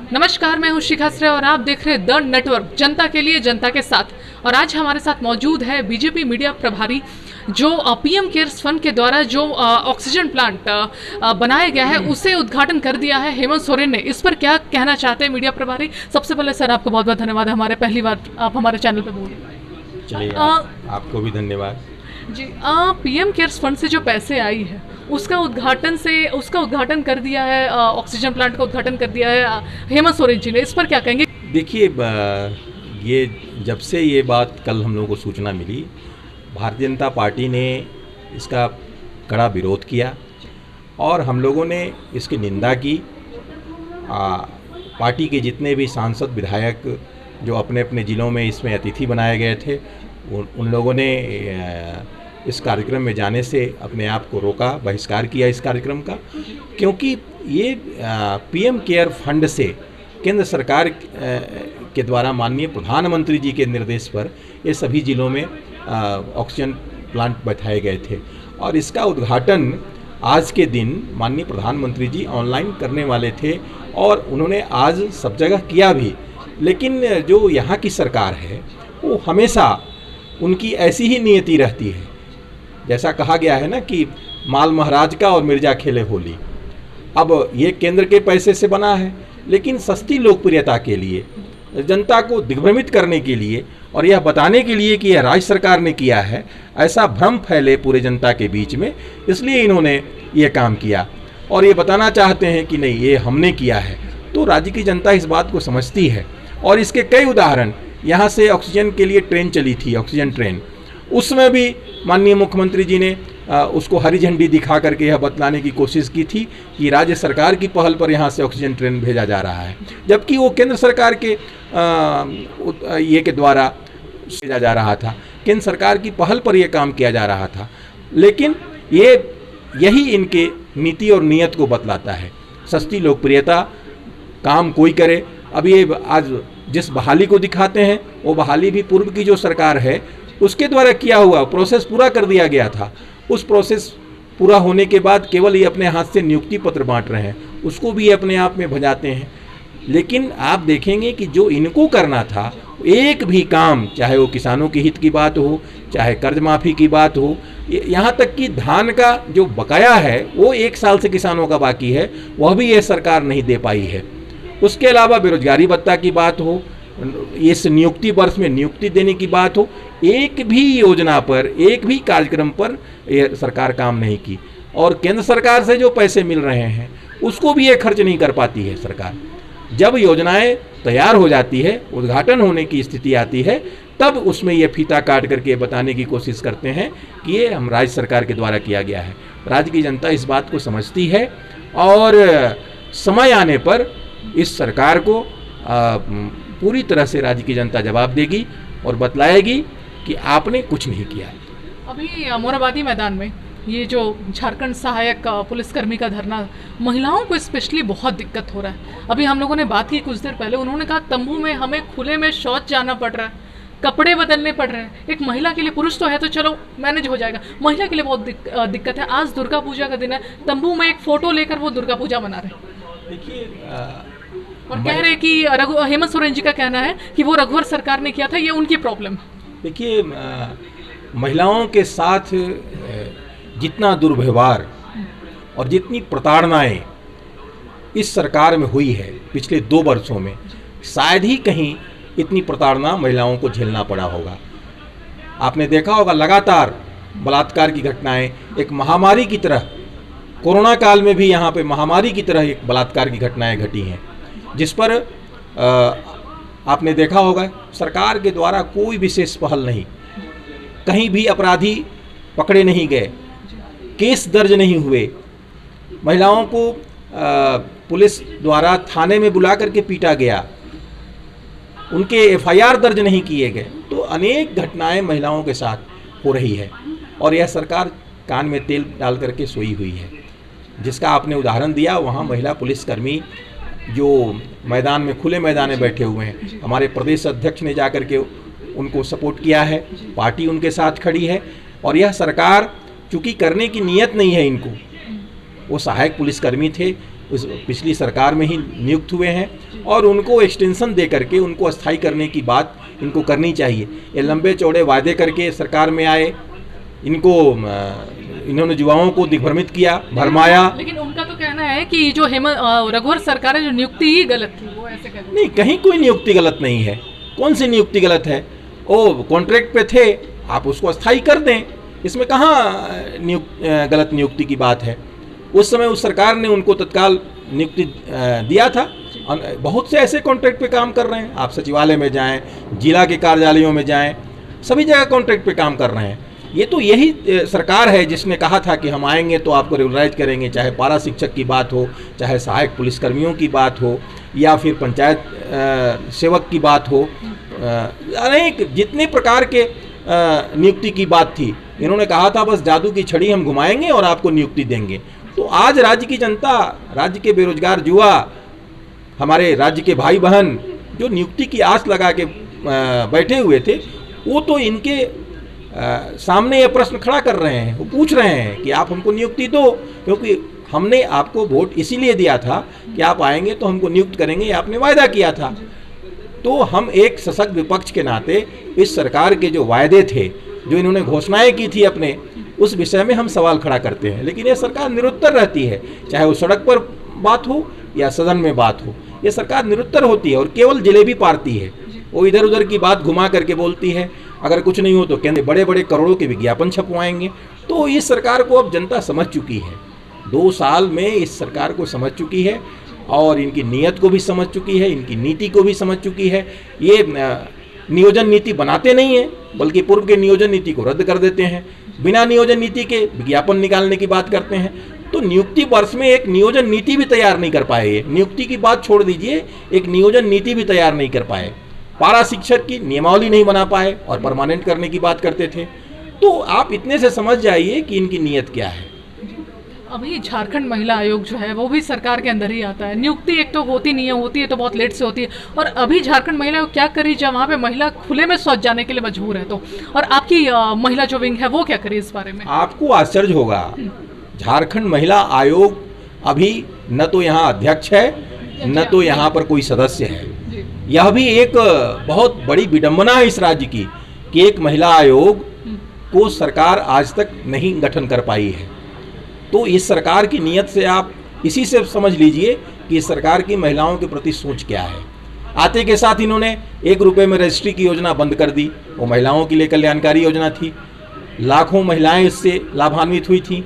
नमस्कार, मैं हूं शिखा श्रेय और आप देख रहे हैं द नेटवर्क, जनता के लिए जनता के साथ। और आज हमारे साथ मौजूद है बीजेपी मीडिया प्रभारी, जो पीएम केयर्स फंड के द्वारा जो ऑक्सीजन प्लांट बनाया गया है उसे उद्घाटन कर दिया है हेमंत सोरेन ने। इस पर क्या कहना चाहते हैं मीडिया प्रभारी? सबसे पहले सर आपको बहुत बहुत धन्यवाद, हमारे पहली बार आप हमारे चैनल पर बोले। चलिए आपको भी धन्यवाद जी। पीएम केयर्स फंड से जो पैसे आई है उसका उद्घाटन कर दिया है, ऑक्सीजन प्लांट का उद्घाटन कर दिया है हेमंत सोरेन जी ने। इस पर क्या कहेंगे? देखिए, ये जब से ये बात कल हम लोगों को सूचना मिली, भारतीय जनता पार्टी ने इसका कड़ा विरोध किया और हम लोगों ने इसकी निंदा की। पार्टी के जितने भी सांसद विधायक जो अपने अपने ज़िलों में इसमें अतिथि बनाए गए थे, उन लोगों ने इस कार्यक्रम में जाने से अपने आप को रोका, बहिष्कार किया इस कार्यक्रम का, क्योंकि ये पीएम केयर फंड से केंद्र सरकार के द्वारा माननीय प्रधानमंत्री जी के निर्देश पर ये सभी ज़िलों में ऑक्सीजन प्लांट बैठाए गए थे और इसका उद्घाटन आज के दिन माननीय प्रधानमंत्री जी ऑनलाइन करने वाले थे और उन्होंने आज सब जगह किया भी। लेकिन जो यहाँ की सरकार है वो हमेशा उनकी ऐसी ही नियति रहती है। जैसा कहा गया है ना कि माल महाराज का और मिर्जा खेले होली। अब ये केंद्र के पैसे से बना है, लेकिन सस्ती लोकप्रियता के लिए, जनता को दिग्भ्रमित करने के लिए और यह बताने के लिए कि यह राज्य सरकार ने किया है, ऐसा भ्रम फैले पूरे जनता के बीच में, इसलिए इन्होंने ये काम किया और ये बताना चाहते हैं कि नहीं, ये हमने किया है। तो राज्य की जनता इस बात को समझती है और इसके कई उदाहरण, यहाँ से ऑक्सीजन के लिए ट्रेन चली थी, ऑक्सीजन ट्रेन, उसमें भी माननीय मुख्यमंत्री जी ने उसको हरी झंडी दिखा करके यह बतलाने की कोशिश की थी कि राज्य सरकार की पहल पर यहाँ से ऑक्सीजन ट्रेन भेजा जा रहा है, जबकि वो केंद्र सरकार के ये के द्वारा भेजा जा रहा था, केंद्र सरकार की पहल पर यह काम किया जा रहा था। लेकिन यही इनके नीति और नीयत को बतलाता है। सस्ती लोकप्रियता, काम कोई करे। अब ये आज जिस बहाली को दिखाते हैं वो बहाली भी पूर्व की जो सरकार है उसके द्वारा किया हुआ, प्रोसेस पूरा कर दिया गया था। उस प्रोसेस पूरा होने के बाद केवल ये अपने हाथ से नियुक्ति पत्र बांट रहे हैं, उसको भी ये अपने आप में भजाते हैं। लेकिन आप देखेंगे कि जो इनको करना था, एक भी काम, चाहे वो किसानों के हित की बात हो, चाहे कर्ज माफ़ी की बात हो, यहाँ तक कि धान का जो बकाया है वो 1 साल से किसानों का बाकी है, वह भी ये सरकार नहीं दे पाई है। उसके अलावा बेरोजगारी भत्ता की बात हो, इस नियुक्ति वर्ष में नियुक्ति देने की बात हो, एक भी योजना पर, एक भी कार्यक्रम पर यह सरकार काम नहीं की। और केंद्र सरकार से जो पैसे मिल रहे हैं उसको भी ये खर्च नहीं कर पाती है सरकार। जब योजनाएं तैयार हो जाती है, उद्घाटन होने की स्थिति आती है, तब उसमें ये फीता काट करके बताने की कोशिश करते हैं कि ये हम राज्य सरकार के द्वारा किया गया है। राज्य की जनता इस बात को समझती है और समय आने पर इस सरकार को पूरी तरह से राज्य की जनता जवाब देगी और बतलाएगी कि आपने कुछ नहीं किया। अभी मोरहाबादी मैदान में ये जो झारखंड सहायक पुलिसकर्मी का धरना, महिलाओं को स्पेशली बहुत दिक्कत हो रहा है। अभी हम लोगों ने बात की कुछ देर पहले, उन्होंने कहा तंबू में हमें खुले में शौच जाना पड़ रहा है, कपड़े बदलने पड़ रहे हैं। एक महिला के लिए, पुरुष तो है तो चलो मैनेज हो जाएगा, महिला के लिए बहुत दिक्कत है। आज दुर्गा पूजा का दिन है, तंबू में एक फ़ोटो लेकर वो दुर्गा पूजा मना रहे हैं। देखिए, और कह रहे कि हेमंत सोरेन जी का कहना है कि वो रघुवर सरकार ने किया था, ये उनकी प्रॉब्लम। देखिए, महिलाओं के साथ जितना दुर्व्यवहार और जितनी प्रताड़नाएं इस सरकार में हुई है पिछले 2 वर्षों में, शायद ही कहीं इतनी प्रताड़ना महिलाओं को झेलना पड़ा होगा। आपने देखा होगा लगातार बलात्कार की घटनाएं एक महामारी की तरह, कोरोना काल में भी यहाँ पे महामारी की तरह एक बलात्कार की घटनाएं घटी हैं, जिस पर आपने देखा होगा सरकार के द्वारा कोई विशेष पहल नहीं, कहीं भी अपराधी पकड़े नहीं गए, केस दर्ज नहीं हुए, महिलाओं को पुलिस द्वारा थाने में बुला करके पीटा गया, उनके एफआईआर दर्ज नहीं किए गए। तो अनेक घटनाएं महिलाओं के साथ हो रही है और यह सरकार कान में तेल डाल करके सोई हुई है। जिसका आपने उदाहरण दिया, वहाँ महिला पुलिसकर्मी जो मैदान में, खुले मैदान में बैठे हुए हैं, हमारे प्रदेश अध्यक्ष ने जाकर के उनको सपोर्ट किया है, पार्टी उनके साथ खड़ी है। और यह सरकार चूँकि करने की नीयत नहीं है इनको, वो सहायक पुलिसकर्मी थे, उस पिछली सरकार में ही नियुक्त हुए हैं और उनको एक्सटेंशन दे करके उनको अस्थायी करने की बात इनको करनी चाहिए। ये लंबे चौड़े वादे करके सरकार में आए, इन्होंने युवाओं को दिग्भ्रमित किया, भरमाया। लेकिन उनका तो कहना है कि जो रघुवर सरकार है जो नियुक्ति ही गलत थी, वो ऐसे कहते हैं। नहीं, कहीं कोई नियुक्ति गलत नहीं है। कौन सी नियुक्ति गलत है? वो कॉन्ट्रैक्ट पे थे, आप उसको अस्थायी कर दें, इसमें कहाँ गलत नियुक्ति की बात है। उस समय उस सरकार ने उनको तत्काल नियुक्ति दिया था। बहुत से ऐसे कॉन्ट्रैक्ट पे काम कर रहे हैं, आप सचिवालय में जाएं, जिला के कार्यालयों में जाएं, सभी जगह कॉन्ट्रैक्ट पे काम कर रहे हैं। ये तो यही सरकार है जिसने कहा था कि हम आएंगे तो आपको रेगुलराइज करेंगे, चाहे पारा शिक्षक की बात हो, चाहे सहायक पुलिसकर्मियों की बात हो, या फिर पंचायत सेवक की बात हो, अनेक जितने प्रकार के नियुक्ति की बात थी। इन्होंने कहा था बस जादू की छड़ी हम घुमाएंगे और आपको नियुक्ति देंगे। तो आज राज्य की जनता, राज्य के बेरोजगार युवा, हमारे राज्य के भाई बहन जो नियुक्ति की आस लगा के बैठे हुए थे, वो तो इनके सामने ये प्रश्न खड़ा कर रहे हैं। वो पूछ रहे हैं कि आप हमको नियुक्ति दो, क्योंकि हमने आपको वोट इसीलिए दिया था कि आप आएंगे तो हमको नियुक्त करेंगे, ये आपने वायदा किया था। तो हम एक सशक्त विपक्ष के नाते इस सरकार के जो वायदे थे, जो इन्होंने घोषणाएं की थी अपने, उस विषय में हम सवाल खड़ा करते हैं। लेकिन ये सरकार निरुत्तर रहती है, चाहे वो सड़क पर बात हो या सदन में बात हो, ये सरकार निरुत्तर होती है और केवल जलेबी पारती है। वो इधर उधर की बात घुमा करके बोलती है। अगर कुछ नहीं हो तो कहते बड़े बड़े करोड़ों के विज्ञापन छपवाएंगे। तो इस सरकार को अब जनता समझ चुकी है, 2 साल में इस सरकार को समझ चुकी है और इनकी नीयत को भी समझ चुकी है, इनकी नीति को भी समझ चुकी है। ये नियोजन नीति बनाते नहीं हैं, बल्कि पूर्व के नियोजन नीति को रद्द कर देते हैं। बिना नियोजन नीति के विज्ञापन निकालने की बात करते हैं। तो नियुक्ति वर्ष में एक नियोजन नीति भी तैयार नहीं कर पाए। ये नियुक्ति की बात छोड़ दीजिए, एक नियोजन नीति भी तैयार नहीं कर पाए। पारा शिक्षक की नियमावली नहीं बना पाए और परमानेंट करने की बात करते थे। तो आप इतने से समझ जाइए कि इनकी नीयत क्या है। अभी झारखंड महिला आयोग जो है वो भी सरकार के अंदर ही आता है। नियुक्ति एक तो होती नहीं है, होती है तो बहुत लेट से होती है। और अभी झारखंड महिला आयोग क्या करी जब वहाँ पे महिला खुले में शौच जाने के लिए मजबूर है तो, और आपकी महिला जो विंग है वो क्या करी इस बारे में? आपको आश्चर्य होगा, झारखंड महिला आयोग अभी न तो यहाँ अध्यक्ष है, न तो यहाँ पर कोई सदस्य है। यह भी एक बहुत बड़ी विडंबना है इस राज्य की कि एक महिला आयोग को सरकार आज तक नहीं गठन कर पाई है। तो इस सरकार की नीयत से आप इसी से समझ लीजिए कि इस सरकार की महिलाओं के प्रति सोच क्या है। आते के साथ इन्होंने 1 रुपये में रजिस्ट्री की योजना बंद कर दी। वो महिलाओं के लिए कल्याणकारी योजना थी, लाखों महिलाएं इससे लाभान्वित हुई थी,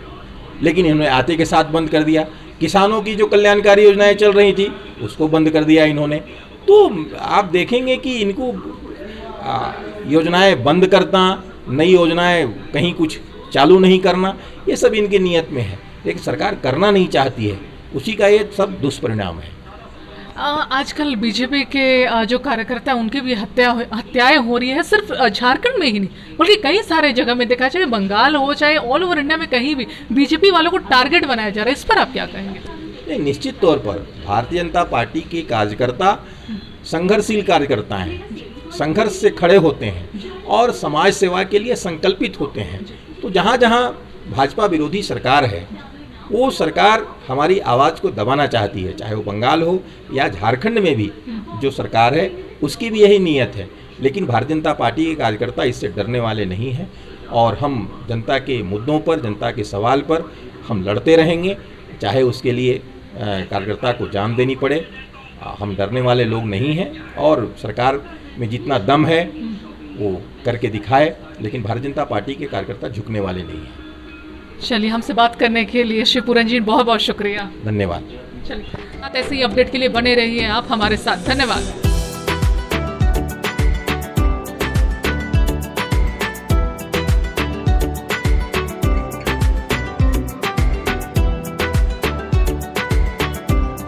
लेकिन इन्होंने आते के साथ बंद कर दिया। किसानों की जो कल्याणकारी योजनाएं चल रही थी उसको बंद कर दिया इन्होंने। तो आप देखेंगे कि इनको योजनाएं बंद करना, नई योजनाएं कहीं कुछ चालू नहीं करना, ये सब इनकी नीयत में है। लेकिन सरकार करना नहीं चाहती है, उसी का ये सब दुष्परिणाम है। आजकल बीजेपी के जो कार्यकर्ता हैं उनकी भी हत्याएं हो रही है। सिर्फ झारखंड में ही नहीं बल्कि कई सारे जगह में देखा, चाहे बंगाल हो चाहे ऑल ओवर इंडिया में कहीं भी बीजेपी वालों को टारगेट बनाया जा रहा है। इस पर आप क्या कहेंगे? नहीं, निश्चित तौर पर भारतीय जनता पार्टी के कार्यकर्ता संघर्षशील कार्यकर्ता हैं, संघर्ष से खड़े होते हैं और समाज सेवा के लिए संकल्पित होते हैं। तो जहाँ जहाँ भाजपा विरोधी सरकार है, वो सरकार हमारी आवाज़ को दबाना चाहती है, चाहे वो बंगाल हो या झारखंड में भी जो सरकार है उसकी भी यही नीयत है। लेकिन भारतीय जनता पार्टी के कार्यकर्ता इससे डरने वाले नहीं हैं और हम जनता के मुद्दों पर, जनता के सवाल पर हम लड़ते रहेंगे, चाहे उसके लिए कार्यकर्ता को जान देनी पड़े। हम डरने वाले लोग नहीं हैं और सरकार में जितना दम है वो करके दिखाए, लेकिन भारतीय जनता पार्टी के कार्यकर्ता झुकने वाले नहीं हैं। चलिए, हमसे बात करने के लिए शिवपुरन जी बहुत बहुत शुक्रिया। धन्यवाद। चलिए, ऐसे ही अपडेट के लिए बने रहिए आप हमारे साथ। धन्यवाद।